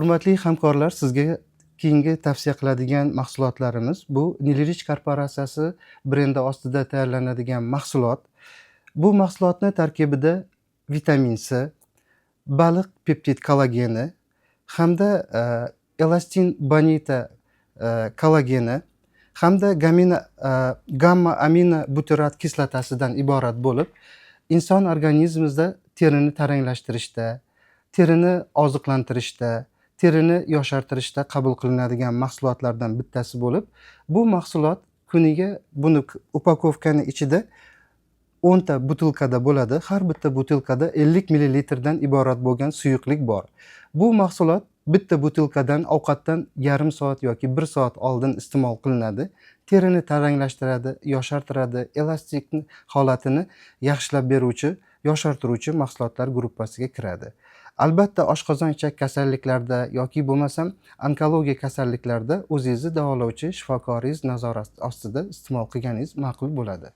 Hurmatli hamkorlar, sizga keyingi tavsiya qiladigan mahsulotlarimiz bu Nilrich korporatsiyasi brendi ostida tayyorlanadigan mahsulot. Bu mahsulotni tarkibida vitamin C, baliq peptid kollageni hamda elastin bonita kollageni hamda gamma amino butyrat kislotasidan iborat bo'lib, inson organizmida terini taranglashtirishda, terini oziqlantirishda, terini yoshartirishda qabul qilinadigan mahsulotlardan bittasi bo'lib, bu mahsulot kuniga buni upakovkani ichida 10 ta butilkada bo'ladi. Har bitta butilkada 50 millilitrdan iborat bo'lgan suyuqlik bor. Bu mahsulot bitta butilkadan ovqatdan yarim soat yoki 1 soat oldin iste'mol qilinadi. Terini taranglashtiradi, yoshartiradi, elastik holatini yaxshilab beruvchi, yoshartiruvchi mahsulotlar gruppasiga kiradi. Albatta, oshqozon ichak kasalliklarida yoki bo'lmasam onkologiya kasalliklarida o'zingizni davolovchi shifokoringiz nazorati ostida iste'mol qilganingiz ma'qul bo'ladi.